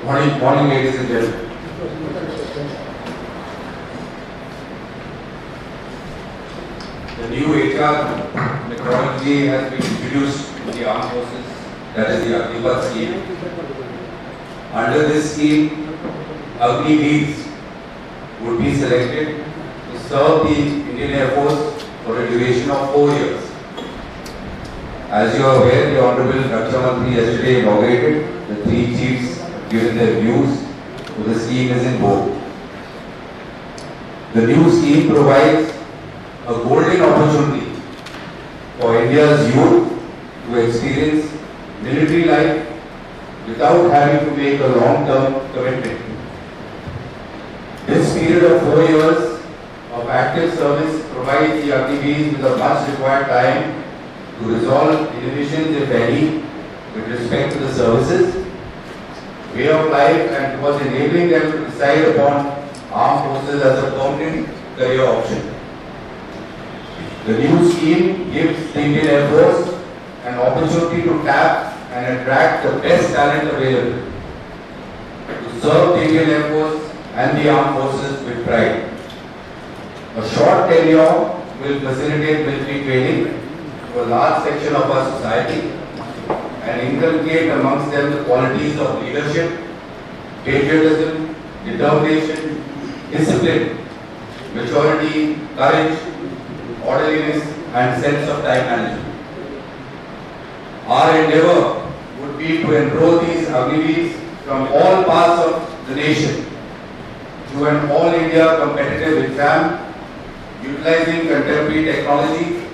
Morning, ladies and gentlemen. The new HR methodology has been introduced in the armed forces, that is the Agnipath scheme. Under this scheme, Agniveers would be selected to serve the Indian Air Force for a duration of 4 years. As you are aware, the Honorable Raksha Mantri yesterday inaugurated. The three chiefs have given their views, so the scheme is in vogue. The new scheme provides a golden opportunity for India's youth to experience military life without having to make a long-term commitment. This period of 4 years of active service provides the Agniveers with a much required time to resolve inhibitions, if any, with respect to the services, way of life, and was enabling them to decide upon armed forces as a permanent career option. The new scheme gives the Indian Air Force an opportunity to tap and attract the best talent available to serve the Indian Air Force and the armed forces with pride. A short tenure will facilitate military training to a large section of our society and inculcate amongst them the qualities of leadership, patriotism, determination, discipline, maturity, courage, orderliness, and sense of time management. Our endeavor would be to enroll these Agniveers from all parts of the nation to an all-India competitive exam utilizing contemporary technology,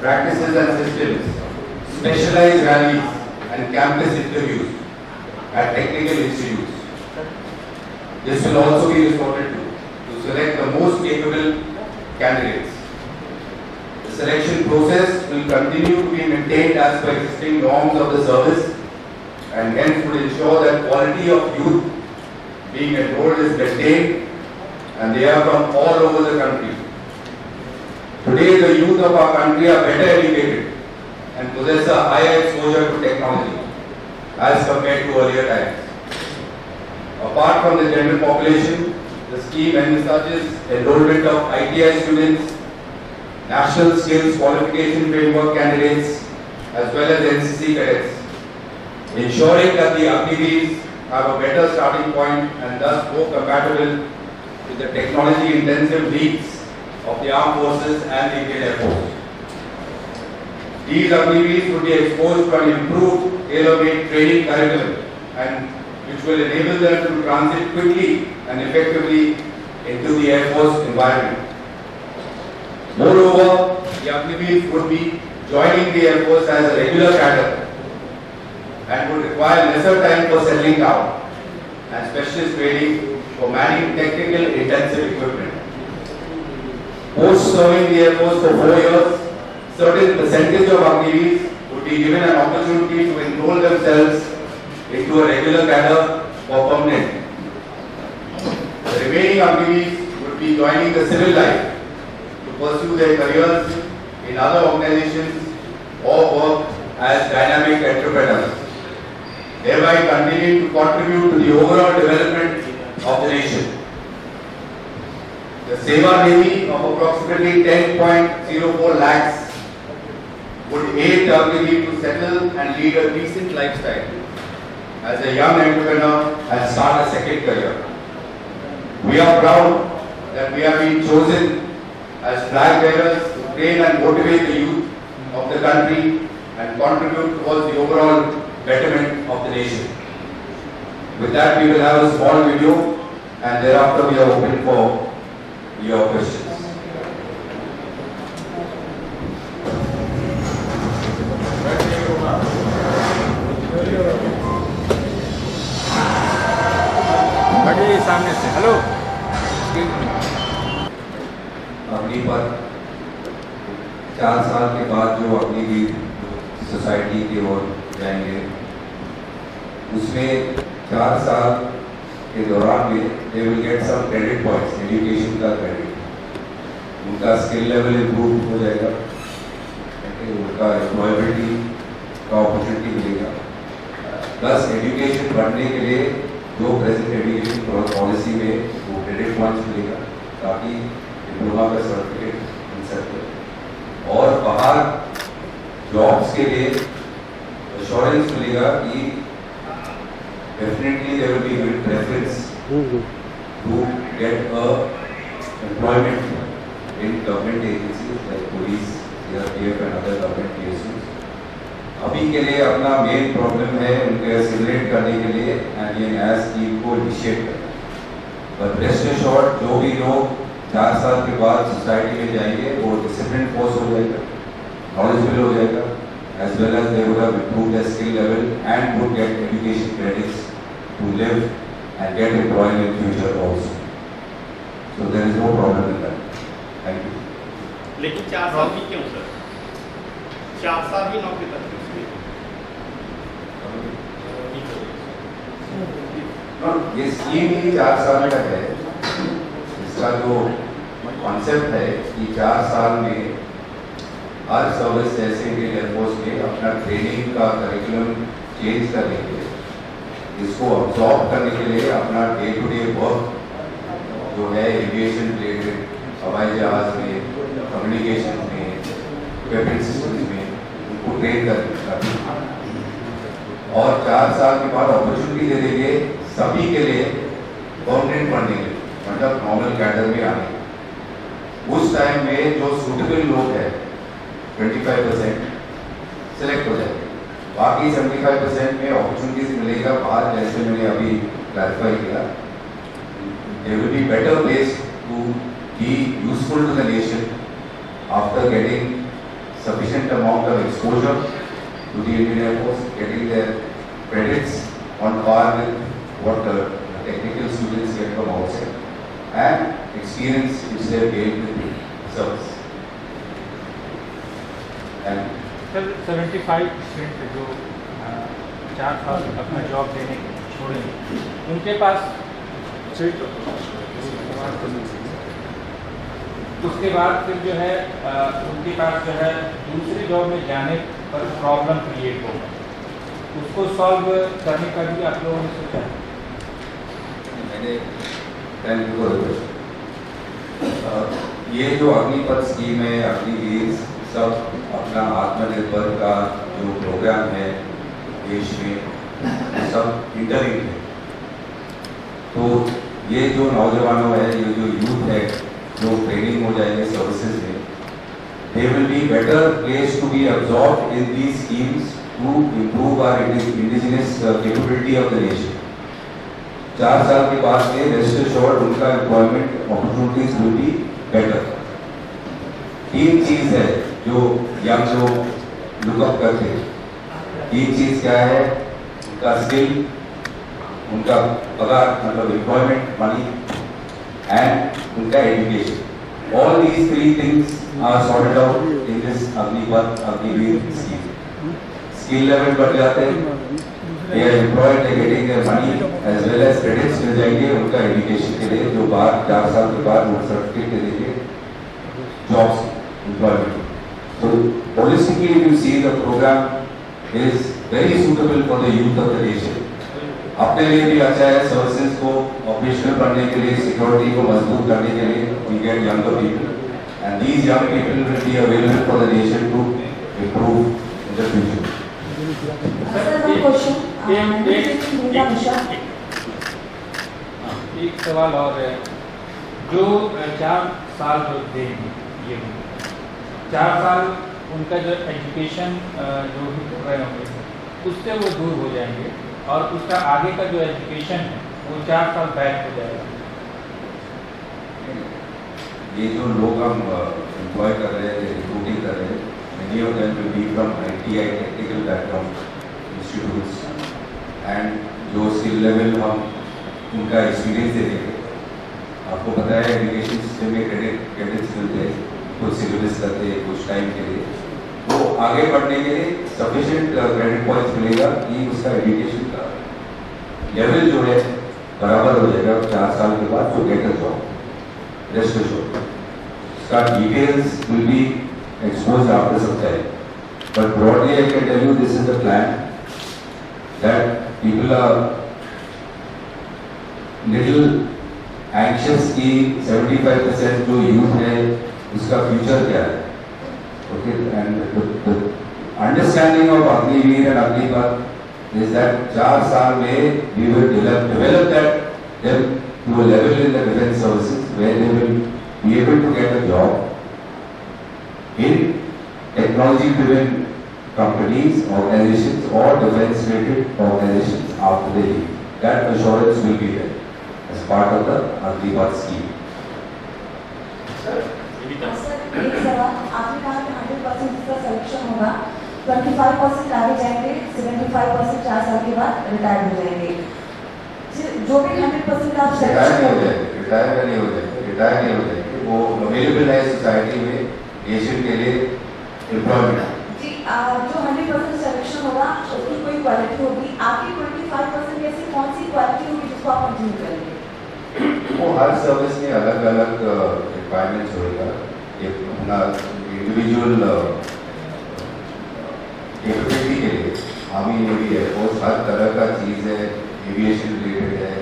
practices and systems, specialized rallies and campus interviews at technical institutes. This will also be resorted to select the most capable candidates. The selection process will continue to be maintained as per existing norms of the service and hence would ensure that quality of youth being enrolled is maintained and they are from all over the country. Today the youth of our country are better educated and possess a higher exposure to technology as compared to earlier times. Apart from the general population, the scheme envisages enrollment of ITI students, National Skills Qualification Framework candidates, as well as NCC cadets, ensuring that the Agniveers have a better starting point and thus more compatible with the technology-intensive needs of the armed forces and the Indian Air Force. These Agniveers would be exposed to an improved tailor-made training curriculum and which will enable them to transit quickly and effectively into the Air Force environment. Moreover, the Agniveers would be joining the Air Force as a regular cadre and would require lesser time for settling down and specialist training for manning technical intensive equipment. Post serving the Air Force for 4 years, certain percentage of Agniveers would be given an opportunity to enroll themselves into a regular cadre for permanent. The remaining Agniveers would be joining the civil life to pursue their careers in other organizations or work as dynamic entrepreneurs, thereby continuing to contribute to the overall development of the nation. The Seva Navy of approximately 10.04 lakhs would aid the Agniveer to settle and lead a decent lifestyle as a young entrepreneur and start a second career. We are proud that we have been chosen as flag bearers to train and motivate the youth of the country and contribute towards the overall betterment of the nation. With that, we will have a small video and thereafter we are open for your questions. सामने से hello Agnipath 4 साल के बाद जो Agniveer society की ओर जाएंगे उसमें 4 साल के दौरान में they will get some credit points, education का क्रेडिट, उनका स्किल लेवल इम्प्रूव हो जाएगा, उनका एम्प्लॉयबिलिटी का अपॉर्चुनिटी मिलेगा, प्लस एजुकेशन बढ़ने के लिए जो प्रेजेंट एजुकेशन पॉलिसी में वो क्रेडिट पॉइंट्स मिलेगा ताकि डिप्लोमा का सर्टिफिकेट मिल सके और बाहर जॉब्स के लिए एश्योरेंस मिलेगा कि definitely there will be good preference to get a employment in government agencies like police, CRPF and other government agencies. अभी के लिए अपना मेन प्रॉब्लम है उनके सिमुलेट करने के लिए एंड ये नया स्कीम को इनिशिएट करना। बट रेस्ट एश्योर्ड जो भी लोग 4 साल के बाद सोसाइटी में जाएंगे वो डिसिप्लिन फोर्स हो जाएगा, नॉलेजेबल हो जाएगा, as well as they would have improved their skill level and would get education credits to live and get employed in future also. So there is no problem in that. Thank you. लेकिन 4 साल भी क्यों sir? 4 साल भी नौकरी तक ये scheme ही 4 साल का है। इसका जो कॉन्सेप्ट है कि 4 साल में हर सर्विस जैसे इंडियन एयरफोर्स में अपना ट्रेनिंग का करिकुलम चेंज करने के लिए, इसको अब्सॉर्ब करने के लिए अपना डे टू डे वर्क जो है एविएशन रिलेटेड हवाई जहाज में, कम्युनिकेशन में, वेपन सिस्टम्स में उनको ट्रेन करना और 4 साल के बाद अपॉर्चुनिटी दे देंगे सभी के लिए परमानेंट पढ़ने के लिए, मतलब नॉर्मल कैडर में आने। उस टाइम में जो सूटेबल लोग हैं 25% सिलेक्ट हो जाएंगे, बाकी 75% में अपॉर्चुनिटीज मिलेगा बाहर, जैसे मैंने अभी क्लैरिफाई किया। They will be better placed to be useful to the nation after getting sufficient amount of exposure to the Indian Air Force, getting their credits on par with what the technical students get from outside, and experience which they have gained with the service. And sir 75% जो 4 साल अपना job देने छोड़ेंगे उनके पास उसके बाद फिर जो है उनके पास जो है दूसरी जॉब में जाने पर प्रॉब्लम क्रिएट होगा, उसको सॉल्व करने का भी आप लोगों ने सोचा है? मैंने ये जो अग्निपथ स्कीम है, अग्निवीर सब अपना आत्मनिर्भर का जो प्रोग्राम है देश में सब इंटरलिंक्ड है। तो ये जो नौजवानों है, ये जो यूथ है जो ट्रेनिंग हो जाएंगे सर्विसेज में, they will be better placed to be absorbed in these schemes to improve our indigenous capability of the nation. 4 साल के बाद में रेस्ट एश्योर्ड उनका employment opportunities will be better. 3 चीज है जो यंग लोग लुकअप करते हैं। 3 चीज क्या है? उनका स्किल, उनका पगार मतलब एम्प्लॉयमेंट मनी एंड उनका education. All these 3 things are sorted out in this Agniveer scheme. Skill level बढ़ जाते हैं, they are employed, they are getting their money as well as credits मिल जाएंगे उनका एजुकेशन के लिए, जो बाद 4 साल के बाद वो सर्टिफिकेट दे देंगे jobs employment. So holistically if you see the program is very suitable for the youth of the nation. अपने लिए भी अच्छा है, सर्विसेज को ऑपरेशनल करने के लिए, सिक्योरिटी को मजबूत करने के लिए we get younger people and these young people will be available for the nation to improve in the future. एक सवाल और है, जो 4 साल जो देंगे, ये 4 साल उनका जो एजुकेशन जो भी कर रहे होंगे उससे वो दूर हो जाएंगे और उसका आगे का जो एजुकेशन है वो 4 साल बैक हो जाएगा। ये जो लोग हम एम्प्लॉय कर रहे हैं, रिक्रूटिंग कर रहे हैं, many of them will be from ITI technical background institutes and जो स्किल लेवल हम उनका एक्सपीरियंस दे देंगे। आपको पता है एजुकेशन सिस्टम में क्रेडिट्स मिलते हैं, कुछ सिलेबस करते हैं कुछ टाइम के लिए, वो आगे बढ़ने के लिए सफिशिएंट क्रेडिट पॉइंट्स मिलेगा कि उसका एजुकेशन का लेवल जो है बराबर हो जाएगा 4 साल के बाद जो get a job. Rest assured इसका details will be exposed after some time, but broadly I can tell you this is the plan that people are little anxious कि 75% जो यूथ है उसका फ्यूचर क्या है. Okay, and the understanding of Agniveer and Agnipath is that 4 साल में we will develop that them to a level in the defense services where they will be able to get a job in technology-driven companies, organizations, or defense-related organizations after they leave. That assurance will be there as part of the Agnipath scheme. Sir, एक सवाल, आपने कहा कि 100% इसका selection होगा, 25% आगे जाएंगे, 75% 4 साल के बाद रिटायर हो जाएंगे. जो भी 100% आप रिटायर नहीं हो सिलेक्शन जाएंगे, रिटायर नहीं हो जाएंगे, वो अवेलेबल है सोसाइटी में नेशन के लिए एम्प्लॉयमेंट. जी, जो 100% सिलेक्शन होगा उसकी कोई क्वालिटी होगी, आपकी 25% ऐसी कौन सी क्वालिटी होगी जिसको आप कंटिन्यू करेंगे? वो हर सर्विस में अलग अलग रिक्वायरमेंट्स होगा. एक अपना इंडिविजुअल कैपेबिलिटी के लिए आर्मी नेवी एयरफोर्स हर तरह का चीज़ है. एविएशन रिलेटेड है,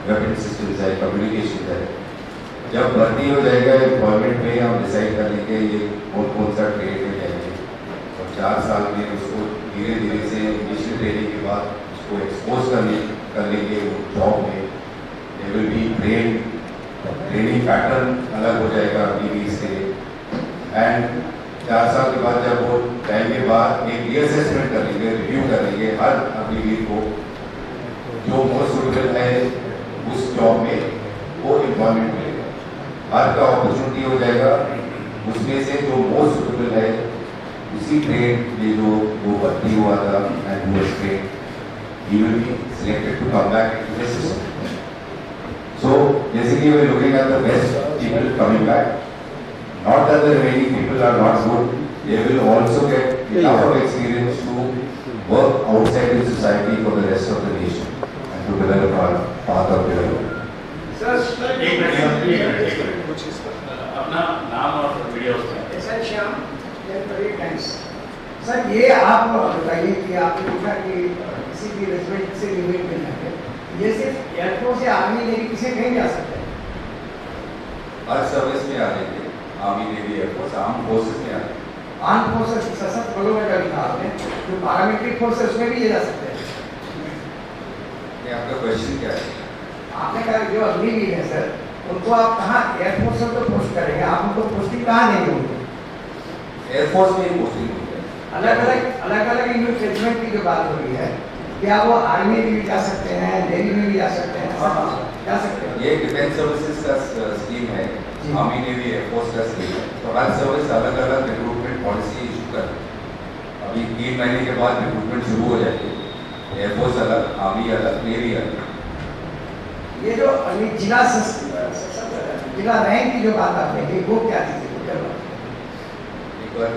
वेपन सिस्टम्स है, कम्युनिकेशन है. जब भर्ती हो जाएगा एम्प्लॉयमेंट में हम डिसाइड कर लेंगे ये कौन सा ट्रेड में जाएंगे, और 4 साल में उसको धीरे धीरे से इनिशियल ट्रेनिंग के बाद उसको एक्सपोज कर लेंगे जॉब में. They will be training pattern अलग हो जाएगा अग्निवीर के लिए. एंड 4 साल के बाद जब वो टाइम के बाद एक रीअसेसमेंट कर लेंगे, रिव्यू कर लेंगे हर अग्निवीर को जो मोस्ट सुटेबल है उस जॉब में वो एम्प्लॉयमेंट मिलेगा. हर का अपॉर्चुनिटी हो जाएगा, उसमें से जो मोस्ट सुटेबल है उसी ट्रेड में जो वो भर्ती हुआ था एंड वो trade he will be selected to come back into the system. So basically we are looking at the best people coming back. Not that the remaining people are not good, they will also get enough of experience to work outside the society for the rest of the nation and to develop our path of development. अपना नाम और video sir Shyam times. Sir ये आप बताइए कि आपने पूछा कि किसी भी रेजिमेंट से रिलेट करना है, ये सिर्फ एयरफोर्स या आर्मी नेवी किसे कहीं जा सकते हैं? हर सर्विस में आ जाएंगे, army navy air force arm forces में आ जाएंगे. आर्म फोर्सेस सशस्त्र बलों में कभी कहा आपने, जो पैरामिलिट्री फोर्स है उसमें भी ये जा सकते हैं. ये आपका क्वेश्चन क्या है? आपने कहा जो अग्निवीर है सर, उनको आप कहाँ एयरफोर्स में तो पोस्ट करेंगे, आप उनको पोस्टिंग कहाँ देंगे उनको? एयरफोर्स में ही पोस्टिंग होगी. अलग अलग यूनिट रेजिमेंट की जो बात हो रही है, क्या वो आर्मी में भी जा सकते हैं, नेवी में भी जा सकते हैं? जा सकते हैं. ये डिफेंस सर्विसेज का स्कीम है, आर्मी नेवी एयरफोर्स का स्कीम है. तो हर सर्विस अलग अलग रिक्रूटमेंट पॉलिसी इशू कर रही है. अभी 3 महीने के बाद रिक्रूटमेंट शुरू हो जाएगी. एयरफोर्स अलग, आर्मी अलग, नेवी अलग. ये जो जिला रैंक की जो बात आपने की वो क्या थी? एक बार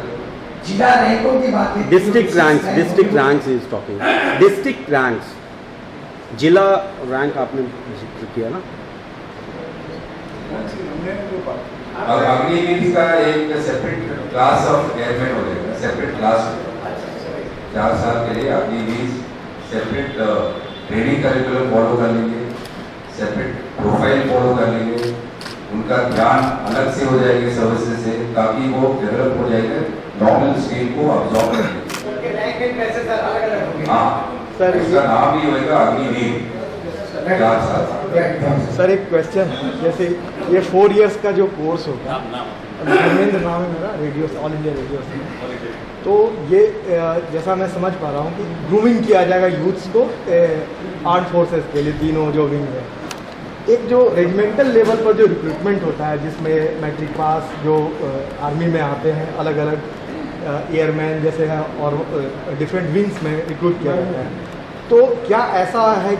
जिला रैंकों की बात की. District ranks is talking. District ranks. जिला रैंक आपने जिक्र किया ना. अब अग्निवीर का एक सेपरेट क्लास ऑफ एयरमैन हो जाएगा, सेपरेट क्लास. 4 साल के लिए Agniveer separate training curriculum follow कर लेंगे, सेपरेट प्रोफाइल फॉलो कर लेंगे. उनका ध्यान अलग से हो जाएगी सर्विसेज से, ताकि वो डेवलप हो जाएगा, नॉर्मल स्टेट को अब्सॉर्ब कर लेंगे. उनके रैंक में कैसे सर अलग-अलग होंगे? हाँ सर, इसका नाम ही होगा अग्निवीर. 4 साल. सर एक क्वेश्चन, जैसे ये 4 इयर्स का जो कोर्स होगा, धर्मेंद्र नाम है मेरा, रेडियो ऑल इंडिया रेडियो से, तो ये जैसा मैं समझ पा रहा हूँ कि ग्रूमिंग किया जाएगा यूथ्स को आर्म फोर्सेस के लिए, तीनों जो विंग है. एक जो रेजिमेंटल लेवल पर जो रिक्रूटमेंट होता है, जिसमें मैट्रिक पास जो आर्मी में आते हैं, अलग अलग एयरमैन जैसे हैं और डिफरेंट विंग्स में रिक्रूट किया जाता है, तो क्या ऐसा है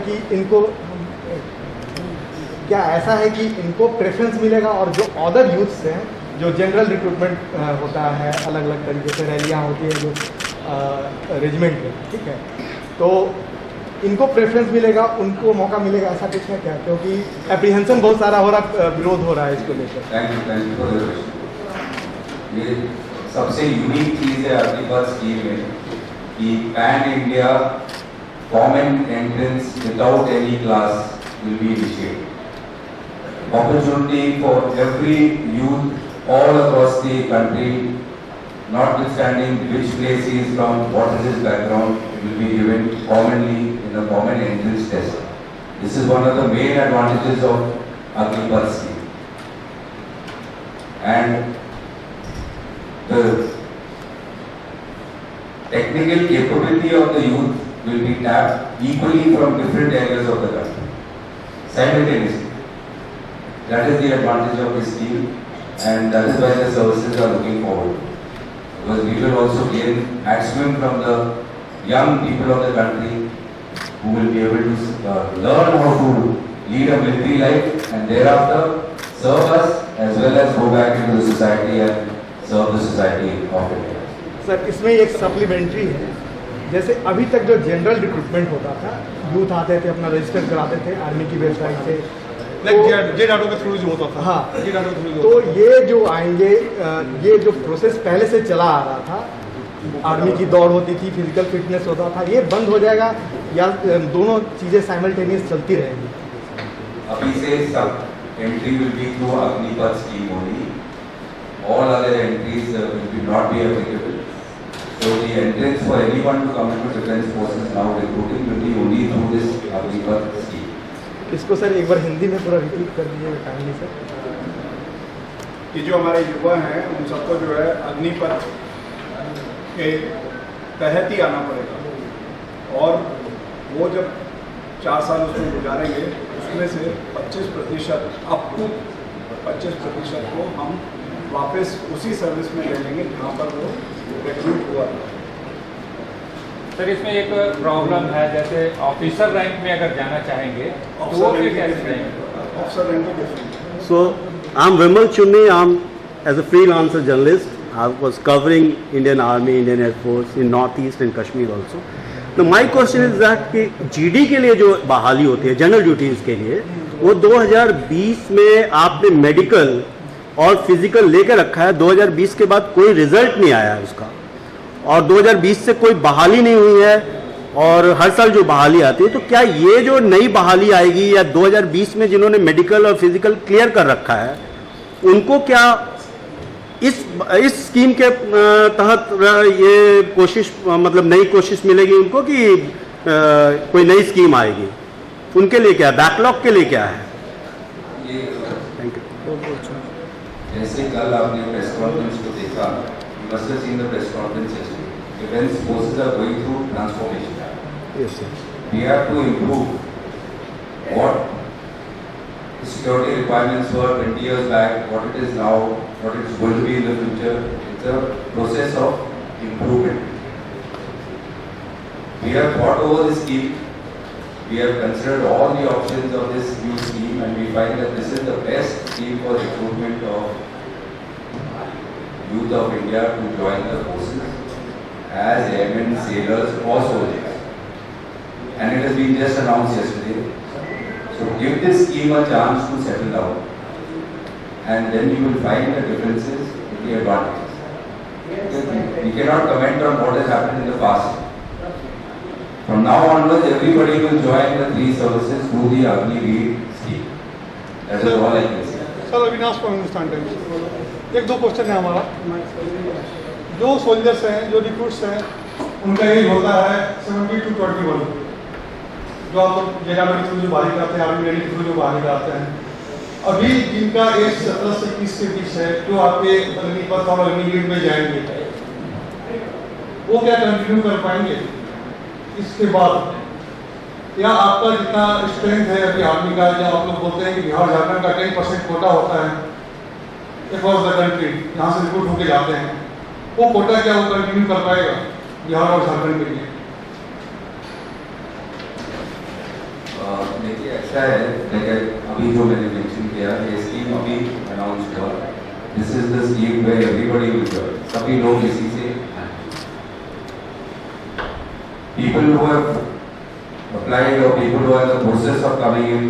कि इनको प्रेफरेंस मिलेगा, और जो अदर यूथ्स हैं जो जनरल रिक्रूटमेंट होता है अलग अलग तरीके से, रैलियाँ होती हैं जो रेजिमेंट में, ठीक है, तो इनको प्रेफरेंस मिलेगा, उनको मौका मिलेगा, ऐसा कुछ है क्या? क्योंकि एप्रीहेंशन बहुत सारा हो रहा, विरोध हो रहा है इसको लेकर. Thank you for the question. ये सबसे यूनिक चीज़ है आपके पास स्कीम में कि pan India common entrance without any class will be initiated. Opportunity for every youth all across the country, notwithstanding which place he is from, what is his background, will be given commonly in the common entrance test. This is one of the main advantages of Agnipath scheme. And the technical capability of the youth will be tapped equally from different areas of the country, simultaneously. That is the advantage of this scheme, and that is why the services are looking forward. Because we will also gain maximum from the young people of the country who will be able to learn how to lead a military life and thereafter serve us as well as go back into the society and serve the society of India. Sir इसमें एक supplementary है, जैसे अभी तक जो general recruitment होता था, youth आते थे अपना रजिस्टर कराते थे आर्मी की वेबसाइट से, जेडाडो के थ्रू जो होता था। हाँ, जेडाडो के थ्रू तो ये जो आएंगे, ये जो प्रोसेस पहले से चला आ रहा था, आर्मी की दौड़ होती थी, फिजिकल फिटनेस होता था, ये बंद हो जाएगा या दोनों चीज़ें साइमल्टेनियस चलती रहेंगी? अभी से सब entry will be through Agnipath scheme only. All other entries will not be applicable. So the entrance for anyone to come into defense forces now recruiting will be only through this Agnipath scheme. इसको sir एक बार हिंदी में पूरा repeat कर दीजिएगा kindly sir. ये जो हमारे युवा हैं उन सबको जो है अग्निपथ के तहत ही आना पड़ेगा, और वो जब 4 साल उसमें गुजारेंगे उसमें से 25% अप टू 25% को हम वापस उसी सर्विस में ले लेंगे जहाँ पर वो रिक्रूट हुआ था। सर इसमें एक प्रॉब्लम है, जैसे ऑफिसर रैंक में अगर जाना चाहेंगे तो वो फिर कैसे जाएंगे? ऑफिसर रैंक के different. So, I'm Vimal Chunni. I'm as a freelancer journalist. I was covering Indian Army, Indian Air Force in Northeast and Kashmir also. Now my question is that कि GD के लिए जो बहाली होती है general duties के लिए, वो 2020 में आपने मेडिकल और फिजिकल लेकर रखा है, 2020 के बाद कोई रिजल्ट नहीं आया है उसका, और 2020 से कोई बहाली नहीं हुई है, और हर साल जो बहाली आती है, तो क्या ये जो नई बहाली आएगी या 2020 में जिन्होंने मेडिकल और फिजिकल क्लियर कर रखा है उनको क्या इस स्कीम के तहत ये कोशिश, मतलब नई कोशिश मिलेगी उनको कि कोई नई स्कीम आएगी? उनके लिए क्या है, बैकलॉग के लिए क्या है? ये थैंक यू। जैसे कल आपने प्रेस कॉन्फ्रेंस को देखा, you must have seen the press conference yesterday. Defense forces are going through transformation. Yes, sir. We have to improve what the security requirements were 20 years back, what it is now, what it is going to be in the future. It's a process of improvement. We have thought over this scheme. We have considered all the options of this new scheme, and we find that this is the best scheme for recruitment of youth of India to join the forces as airmen, sailors or soldiers. And it has been just announced yesterday. So give this scheme a chance to settle down, and then you will find the differences in the advantages. We cannot comment on what has happened in the past. From now onwards, everybody will join the 3 services through the Agniveer scheme. That is all I can say. Sir Avinash from Hindustan times. 1-2 question है हमारा। जो soldiers हैं, जो recruits हैं, उनका as होता है 70 to 21, जो आप जेडाडो के थ्रू जो बहाली कराते हैं, आर्मी रेडी के थ्रू जो बहाली कराते हैं। अभी जिनका एज 17 से 21 के बीच है, जो आपके अग्निपथ और अग्निवीर में जाएंगे, वो क्या कंटिन्यू कर पाएंगे इसके बाद? या आपका जितना स्ट्रेंथ है अभी आर्मी का, जो आप लोग बोलते हैं कि बिहार झारखंड का 10% कोटा होता है अक्रॉस द कंट्री, यहाँ से रिक्रूट होकर जाते हैं, वो कोटा क्या वो कंटिन्यू कर पाएगा बिहार और झारखंड के लिए? देखिए ऐसा है, लेकिन अभी जो मैंने मेंशन किया, ये स्कीम अभी अनाउंस हुआ। This is the scheme where everybody will join, सभी लोग इसी से people who have applied or people who are in the process of coming in,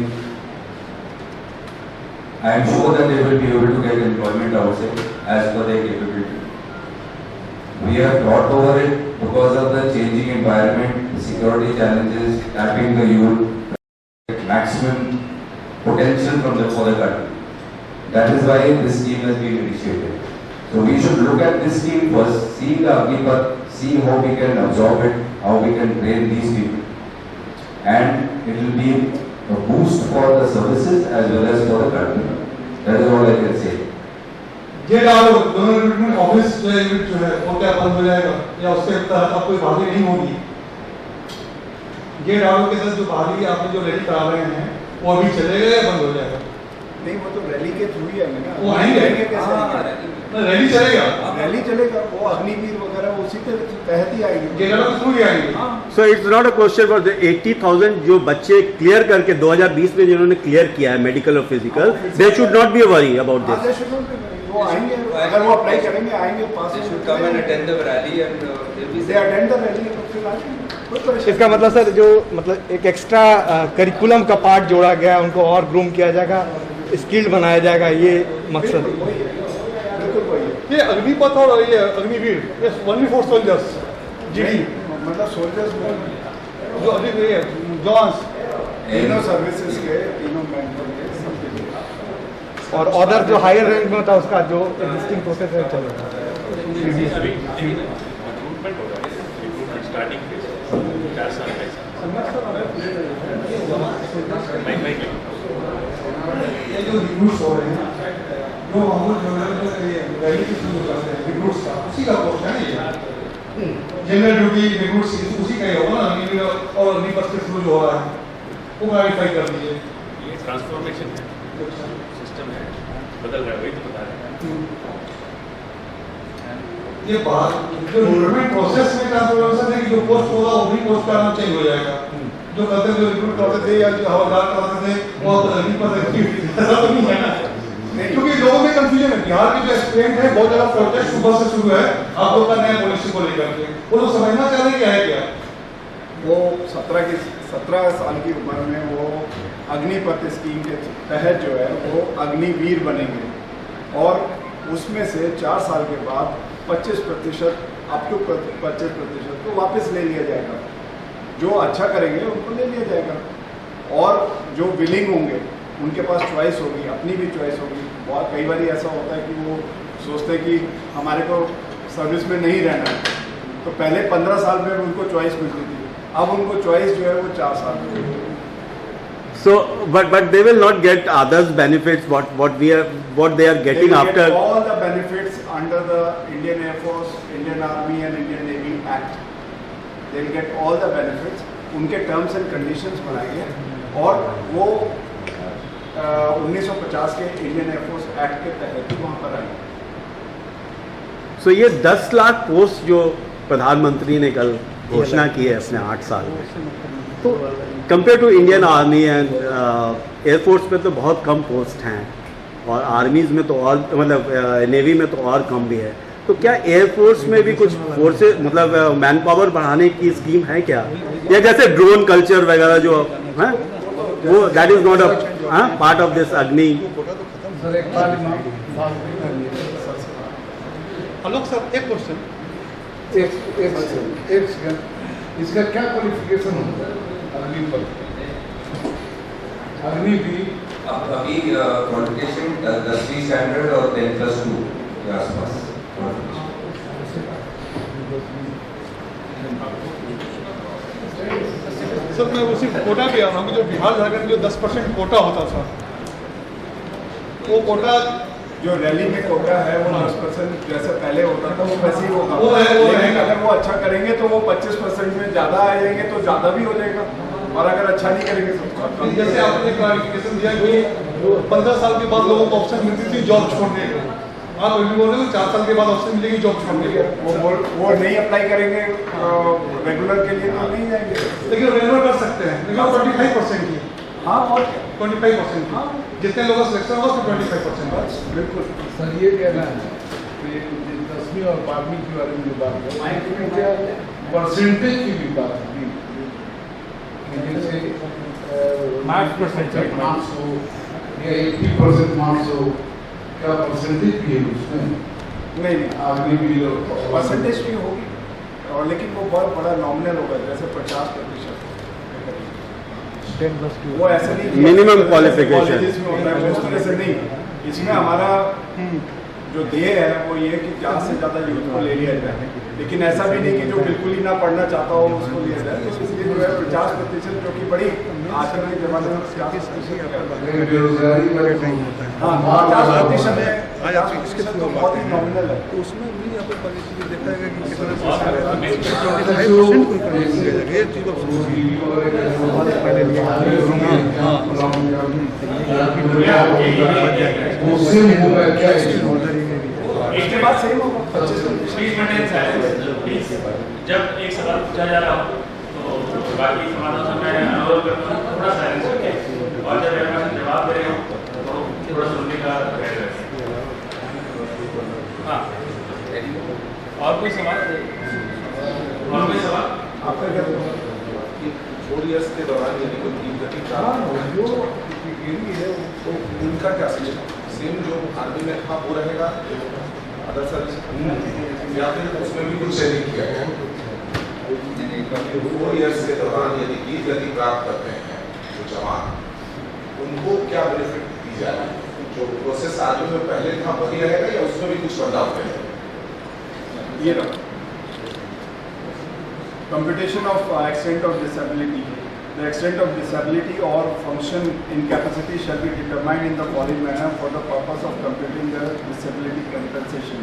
I am sure that they will be able to get employment outside as per their capability. We have thought over it because of the changing environment, the security challenges, tapping the youth, maximum maximum potential for the country. That is why this scheme has been initiated. So we should look at this scheme first, see the Agnipath, see how we can absorb it, how we can train these people. And it will be a boost for the services as well as for the country. That is all I can say. ये डालो दोनों recruitment office जो है unit जो है वो क्या बंद हो जाएगा या उसके तहत अब कोई बहाली नहीं होगी? ये डालो के साथ जो बहाली आपने जो रेडी करा रहे हैं वो अभी चलेगा या बंद हो जाएगा? नहीं, वो तो रैली के थ्रू ही आएंगे ना। वो आएंगे कैसे? रैली चलेगा, रैली चलेगा, वो अग्निवीर वगैरह उसी के तहत ही आएंगे। ये डालो के थ्रू ही आएंगे। So it's not a question for the 80,000 जो बच्चे क्लियर करके 2020 में जिन्होंने क्लियर किया है मेडिकल और physical, they should not be worry about this. वो आएंगे, अगर वो अप्लाई करेंगे आएंगे पास। They should come and attend the rally and they'll be They attend the rally, तो फिर आएंगे, कोई परेशानी इसका मतलब सर जो मतलब एक एक्स्ट्रा करिकुलम का पार्ट जोड़ा गया, उनको और ग्रूम किया जाएगा, स्किल्ड बनाया जाएगा, ये मकसद है. बिल्कुल वही है। ये अग्निपथ और ये अग्निवीर, ये ओनली फॉर सोल्जर्स, जीडी मतलब सोल्जर्स जो अग्निवीर है, जवान्स, तीनों सर्विसेज के, तीनों बैंकों के सबके लिए। और अदर जो हायर रैंक में होता है उसका जो एग्जिस्टिंग प्रोसेस है चलेगा. रिक्रूटमेंट होगा, रिक्रूटमेंट स्टार्टिंग फेज 4 साल का ये जो रिक्रूट्स हो रहे हैं, जो हम लोग जो है रैली के शुरू करते हैं रिक्रूट्स का, उसी का पोस्ट है ना ये जनरल ड्यूटी रिक्रूट्स उसी का ही होगा ना. अग्निवीर और अग्निपथ के थ्रू जो हो रहा है वो क्लैरिफाई कर दीजिए. ये ट्रांसफॉर्मेशन है, सिस्टम है, बदल रहा है, वही तो बता रहे हैं. ये बात जो रिक्रूटमेंट प्रोसेस में ट्रांसफॉर्मेशन है कि जो पोस्ट होगा वो भी पोस्ट का नाम चेंज हो जाएगा. जो करते थे रिक्रूट करते थे या जो हवलदार करते थे वो अग्निपथ ऐसा तो नहीं है ना. क्योंकि लोगों में कंफ्यूजन है. बिहार के जो एस्पिरेंट है बहुत ज़्यादा प्रोजेक्ट सुबह से शुरू है आप लोग का नया पॉलिसी को लेकर के, वो लोग समझना चाह रहे हैं क्या. वो 17 साल की उम्र में वो अग्निपथ स्कीम के तहत जो है वो अग्निवीर बनेंगे और उसमें से 4 साल के बाद 25% अप टू 25% को वापस ले लिया जाएगा. जो अच्छा करेंगे उनको ले लिया जाएगा और जो विलिंग होंगे उनके पास चॉइस होगी, अपनी भी चॉइस होगी. बहुत कई बार ऐसा होता है कि वो सोचते हैं कि हमारे को सर्विस में नहीं रहना है, तो पहले 15 साल में उनको चॉइस मिलती थी, अब उनको चॉइस जो है वो 4 साल में मिलती है. So, but they will not get others benefits what they are getting They will after. get all the benefits under the Indian Air Force, Indian Army and Indian Navy Act. They will get all the benefits. उनके terms and conditions बनाएंगे और वो 1950 के Indian air force act के तहत वहाँ पर आएंगे. So ये 10 लाख पोस्ट जो प्रधानमंत्री ने कल घोषणा की है अपने 8 साल में, तो compare to Indian army and air force में तो बहुत कम पोस्ट हैं और आर्मीज में तो और मतलब नेवी में तो और कम भी है. तो क्या एयरफोर्स में भी कुछ फोर्सेस मतलब मैन पावर बढ़ाने की स्कीम है क्या, या जैसे ड्रोन कल्चर वगैरह जो है वो that is not a part of this अग्नि? आलोक सर एक क्वेश्चन. इसका क्या क्वालिफिकेशन होता है अग्निपथ, अग्निवीर? अभी क्वालिफिकेशन 10वीं स्टैंडर्ड और 10+2 के आसपास. सर मैं उसी कोटा भी आ रहा हूँ कि जो बिहार झारखंड जो 10% कोटा होता था, वो कोटा जो रैली में कोटा है वो 10% जैसे पहले होता था वो वैसे ही होगा. वो है. लेकिन अगर वो अच्छा करेंगे तो वो 25% में ज़्यादा आ जाएंगे तो ज़्यादा भी हो जाएगा और अगर अच्छा नहीं करेंगे तो जैसे आपने क्लैरिफिकेशन दिया कि 15 साल के बाद लोगों को ऑप्शन मिलती थी जॉब छोड़ने की, आप अभी बोल रहे हो 4 साल के बाद ऑप्शन मिलेगी जॉब छोड़ने की. वो नहीं अप्लाई करेंगे रेगुलर के लिए तो नहीं जाएंगे. लेकिन रेगुलर कर सकते हैं, लेकिन 25% की. हाँ और 25% की. जितने लोगों का सिलेक्शन होगा उसमें 25%. बिल्कुल. सर ये कहना है कि 10वीं और 12वीं के बारे में जो बात करें क्या परसेंटेज की भी बात की, जैसे मार्क्स हो या 80% मार्क्स हो, क्या परसेंटेज भी है उसमें? नहीं आगे भी परसेंटेज भी होगी और लेकिन वो बहुत बड़ा नॉमिनल होगा, जैसे 50%. 10+2 वो ऐसा नहीं कि Minimum जैसे qualification. colleges में होता है, उस तरह से नहीं। इसमें हमारा जो ध्येय है वो ये कि ज़्यादा से ज़्यादा यूथ को ले लिया जाए, लेकिन ऐसा भी नहीं कि जो बिल्कुल ही ना पढ़ना चाहता हो उसको लिया जाए। तो इसलिए जो है 50% जो कि बड़ी आजकल के ज़माने में 50% बेरोजगारी का हाँ 50% है, 50% तो बहुत ही नॉमिनल है। तो उसमें भी यहाँ पे पॉलिसी देखा है कि कितना इसके बाद सही होगा। Please maintain silence please. जब एक सवाल पूछा जा रहा हो तो बाकी समाधान से मैं अनुरोध करता हूँ थोड़ा साइलेंस रखें, और जब मैं जवाब दे रहे हो तो थोड़ा सुनने का प्रयास रखें। हाँ, और कोई सवाल? और कोई सवाल? आपका क्या कहना है? 4 इयर्स के दौरान यदि कोई टीम गति प्राप्त जो डिग्री है तो उनका क्या सिस्टम सेम जो आर्मी में था वो रहेगा जो अदर सर्विस, या फिर उसमें भी कुछ चेंजिंग किया गया? 4 इयर्स के दौरान यदि वीर गति प्राप्त करते हैं जो जवान, उनको क्या बेनिफिट दी जाए? जो प्रोसेस आर्मी में पहले था वही रहेगा या उसमें भी कुछ बदलाव करेगा? ये रहा computation of extent of disability. The extent of disability or function incapacity shall be determined in the following manner for the purpose of computing the disability compensation.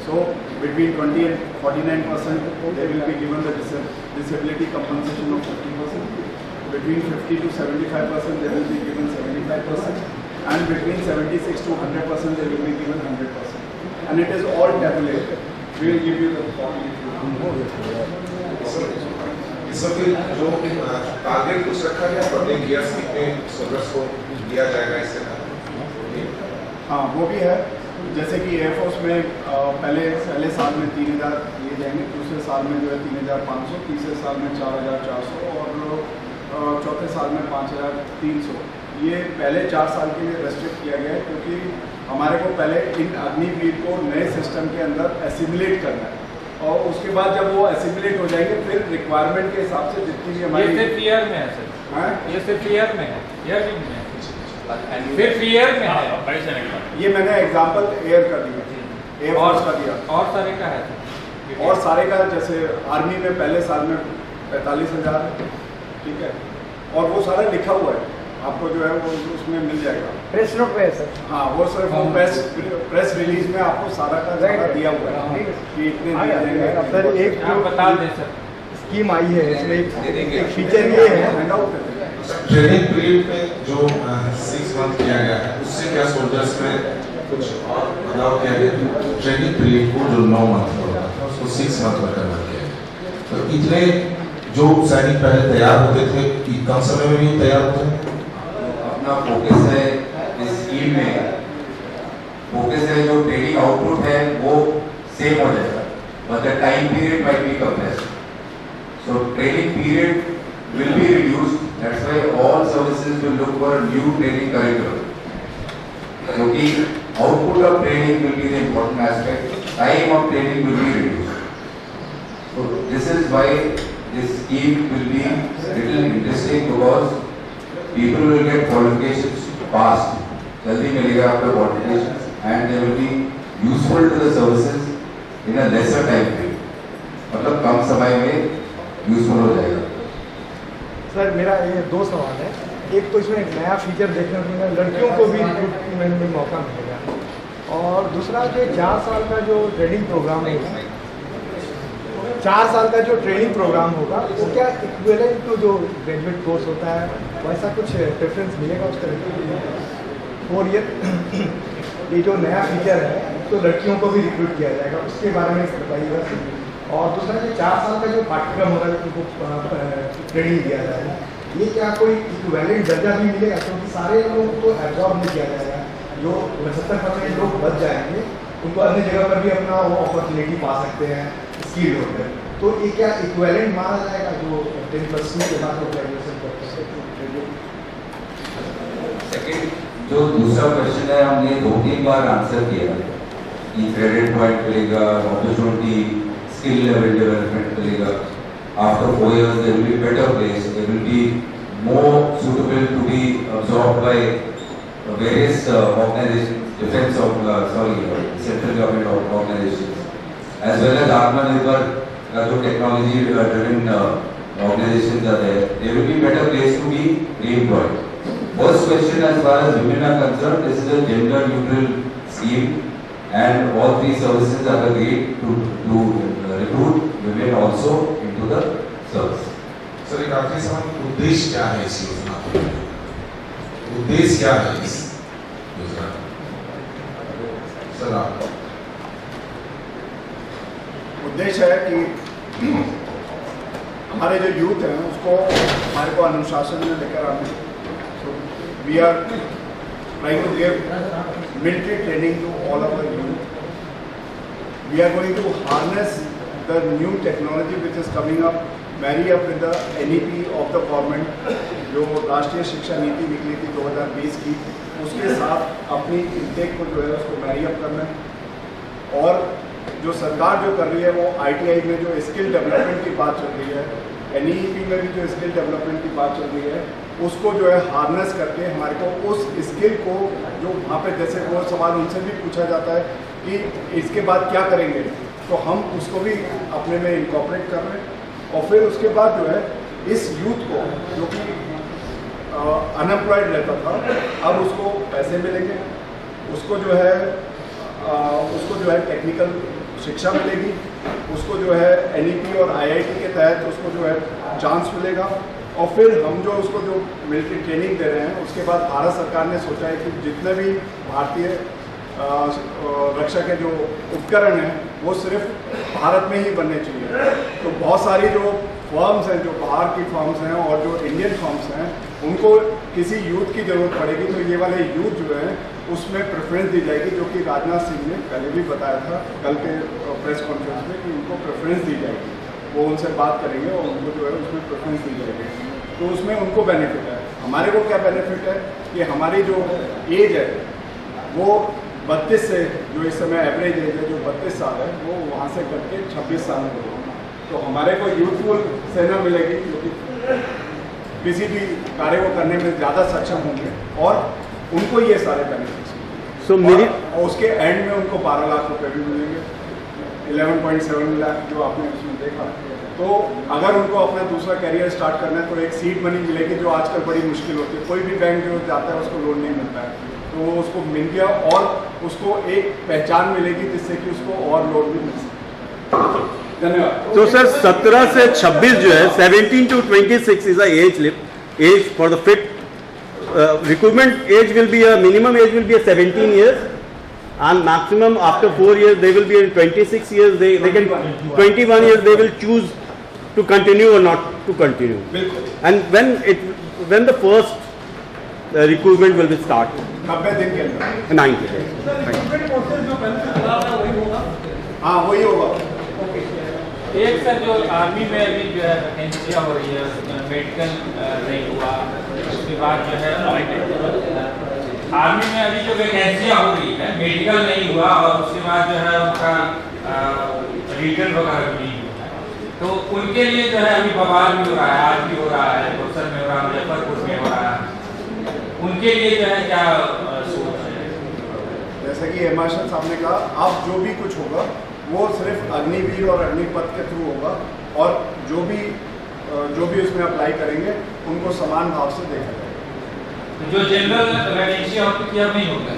So, between 20 and 49%, they will be given the disability compensation of 50%. Between 50 to 75%, they will be given 75%. And between 76 to 100%, they will be given 100%. And it is all tabulated. We will give you the formula. इसमें फिर जो target कुछ रखा गया public years कितने soldiers को दिया जाएगा इससे? हाँ वो भी है, जैसे कि एयरफोर्स में पहले साल में 3000 दिए जाएंगे, दूसरे साल में जो है 3500, तीसरे साल में 4400 और चौथे साल में 5300। ये पहले 4 साल के लिए रेस्ट्रिक्ट किया गया है क्योंकि हमारे को पहले इन अग्निवीर को नए सिस्टम के अंदर एसिमुलेट करना है, और उसके बाद जब वो एसिमुलेट हो जाएंगे फिर रिक्वायरमेंट के हिसाब से जितनी भी हमारी ये सिर्फ ईयर में है सर, हाँ? ये सिर्फ ईयर में है, ईयर में है, सिर्फ ईयर में है। ये मैंने एग्जांपल एयर का दिया, एयर फोर्स का दिया, और सारे का है सर? और सारे का जैसे आर्मी में पहले साल में 45,000, ठीक है, और वो सारा लिखा हुआ है, आपको जो है वो उसमें मिल जाएगा। प्रेस नोट पे है सर। हाँ वो सर वो प्रेस रिलीज में आपको सारा का सारा दिया हुआ है कि इतने दिए जाएंगे। सर एक आप बता दें सर, स्कीम आई है इसमें एक फीचर ये है, ट्रेनिंग पीरियड में जो 6 मंथ किया गया है उससे क्या सोल्जर्स में कुछ और बदलाव किया गया? ट्रेनिंग पीरियड को जो 9 मंथ का होता था उसको 6 मंथ में कन्वर्ट किया गया। तो इतने जो सैनिक पहले तैयार होते थे कि कम समय में भी तैयार होते हैं? अपना फोकस है इस स्कीम में, फोकस है जो ट्रेनिंग आउटपुट है वो सेम हो जाएगा, but the time period might be compressed. So training period will be reduced. That's why all services will look for a new training curriculum. क्योंकि output of training will be the important aspect. Time of training will be reduced. So this is why this scheme will be little interesting because people will get qualifications fast. जल्दी मिलेगा आपको qualifications and they will be useful to the services in a lesser time period. मतलब कम समय में useful हो जाएगा। Sir मेरा ये 2 सवाल है। एक तो इसमें एक नया फीचर देखने को मिलेगा, लड़कियों को भी रिक्रूटमेंट में मौका मिलेगा, और दूसरा जो 4 साल का जो ट्रेनिंग प्रोग्राम होगा, 4 साल का जो ट्रेनिंग प्रोग्राम होगा वो क्या इक्विवेलेंट टू जो ग्रेजुएट कोर्स होता है वैसा कुछ प्रेफरेंस मिलेगा उस तरह? और ये जो नया फीचर है तो लड़कियों को भी रिक्रूट किया जाएगा, उसके बारे में बताइएगा। और दूसरा जो 4 साल का जो पाठ्यक्रम होगा उनको ट्रेनिंग दिया जाएगा, ये क्या कोई इक्विवेलेंट दर्जा भी मिलेगा? क्योंकि सारे लोगों को एब्जॉर्ब नहीं किया जाएगा, जो 75% लोग बच जाएंगे उनको अन्य जगह पर भी अपना वो अपॉर्चुनिटी पा सकते हैं स्किल होकर, तो ये क्या इक्विवेलेंट माना जाएगा जो 10+2 के बाद ग्रेजुएशन करते हैं? सेकंड जो दूसरा क्वेश्चन है हमने 2-3 बार आंसर किया कि क्रेडिट पॉइंट मिलेगा, अपॉर्चुनिटी, स्किल लेवल डेवलपमेंट मिलेगा। After 4 years there will be better place, there will be more suitable to be absorbed by various organizations, central government organizations, as well as Atmanirbhar, जो technology driven organizations are there, they will be better placed to be re-employed. First question, as far as women are concerned, this is a gender neutral scheme, and all three services are agreed to recruit women also into the service. Sir एक आखिरी सवाल, उद्देश्य क्या है इस योजना का? उद्देश्य क्या है इस योजना का? सर आप उद्देश्य है कि हमारे जो यूथ हैं उसको हमारे को अनुशासन में लेकर आना। We are trying to give military training to all our youth. We are going to harness the new technology which is coming up, marry up with the NEP of the government, जो राष्ट्रीय शिक्षा नीति निकली थी 2020 की, उसके साथ अपनी इंटेक को जो है उसको मैरी अप करना है. और जो सरकार जो कर रही है वो ITI में जो स्किल डेवलपमेंट की बात चल रही है, NEP में भी जो स्किल डेवलपमेंट की बात चल रही है, उसको जो है हार्नेस करके हमारे को उस स्किल को जो वहाँ पे, जैसे वो सवाल उनसे भी पूछा जाता है कि इसके बाद क्या करेंगे, तो हम उसको भी अपने में इनकॉर्पोरेट कर रहे हैं. और फिर उसके बाद जो है इस यूथ को जो कि अनएम्प्लॉयड रहता था, अब उसको पैसे मिलेंगे, उसको जो है टेक्निकल शिक्षा मिलेगी, उसको जो है NEP और IIT के तहत उसको जो है चांस मिलेगा. और फिर हम जो उसको जो मिलिट्री ट्रेनिंग दे रहे हैं, उसके बाद भारत सरकार ने सोचा है कि जितने भी भारतीय रक्षा के जो उपकरण हैं वो सिर्फ भारत में ही बनने चाहिए. तो बहुत सारी जो फर्म्स हैं, जो बाहर की फर्म्स हैं और जो इंडियन फर्म्स हैं, उनको किसी यूथ की ज़रूरत पड़ेगी तो ये वाले यूथ जो है उसमें प्रेफरेंस दी जाएगी, जो कि राजनाथ सिंह ने पहले भी बताया था कल के प्रेस कॉन्फ्रेंस में कि उनको प्रेफरेंस दी जाएगी. वो उनसे बात करेंगे और उनको जो है उसमें प्रेफरेंस दी जाएगी. तो उसमें उनको बेनिफिट है. हमारे को क्या बेनिफिट है कि हमारी जो एज है वो 32 से, जो इस समय एवरेज एज है जो 32 साल है, वो वहाँ से करके 26 साल में हो. तो हमारे को यूथफुल सेना मिलेगी जो कि किसी भी कार्य को करने में ज़्यादा सक्षम होंगे और उनको ये सारे बेनिफिट्स. और उसके एंड में उनको 12 लाख रुपए भी मिलेंगे, 11.7 लाख जो आपने उसमें देखा. तो अगर उनको अपना दूसरा करियर स्टार्ट करना है तो एक सीड मनी मिलेगी, जो आजकल बड़ी मुश्किल होती है. कोई भी बैंक जो जाता है उसको लोन नहीं मिलता है, तो उसको मिल गया और उसको एक पहचान मिलेगी जिससे कि उसको और लोन भी मिल सके. धन्यवाद. तो सर 17 से 26 जो है, 17 to 26 is the age for the fit. Recruitment age will be minimum age will be 17 years, and maximum after 4 years they will be in 26 years. They can 21 years they will choose to continue or not to continue. And when the first recruitment will be start? 90 दिन के अंदर. 90 days. हाँ वही होगा. एक sir जो army में अभी जो है वैकेंसियाँ हो रही है, मेडिकल नहीं हुआ, उसके बाद जो है आर्मी में अभी जो वैकेंसियाँ हो रही है, मेडिकल नहीं हुआ और उसके बाद जो है उनका रीटन वगैरह भी नहीं हुआ, तो उनके लिए जो है अभी बवाल भी हो रहा है, आज भी हो रहा है, बक्सर में हो रहा है, मुजफ्फरपुर में हो रहा है. उनके लिए जो है क्या सोच है? जैसे कि हिमाचल साहब ने कहा, अब जो भी कुछ होगा वो सिर्फ अग्निवीर और अग्निपथ के थ्रू होगा, और जो भी उसमें अप्लाई करेंगे उनको समान भाव से देखा जाएगा. जो जनरल वैकेंसी होती थी अब नहीं होगा?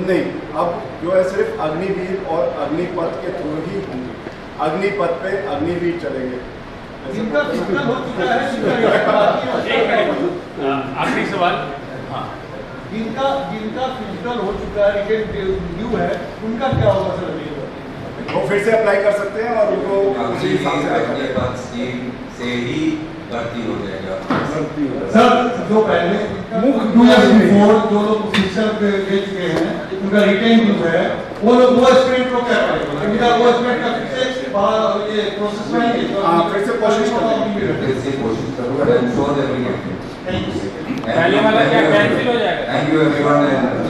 नहीं, अब जो है सिर्फ अग्निवीर और अग्निपथ के थ्रू ही होंगे. अग्निपथ पे अग्निवीर चलेंगे. आखिरी सवाल. हाँ, जिनका फिजिकल हो चुका है, रिटेन है, उनका क्या होगा सर? वो फिर से अप्लाई कर सकते हैं और उनको उसी हिसाब से अपने पास स्कीम से ही भर्ती हो जाएगा. सर जो पहले जो लोग शिक्षक ले चुके हैं, उनका रिटेन जो है वो लोग वो स्टूडेंट लोग क्या करेंगे? उनका वो स्टूडेंट का फिर से ये प्रोसेस में फिर से कोशिश करूँगा. पहले वाला क्या कैंसिल हो जाएगा? Thank you everyone.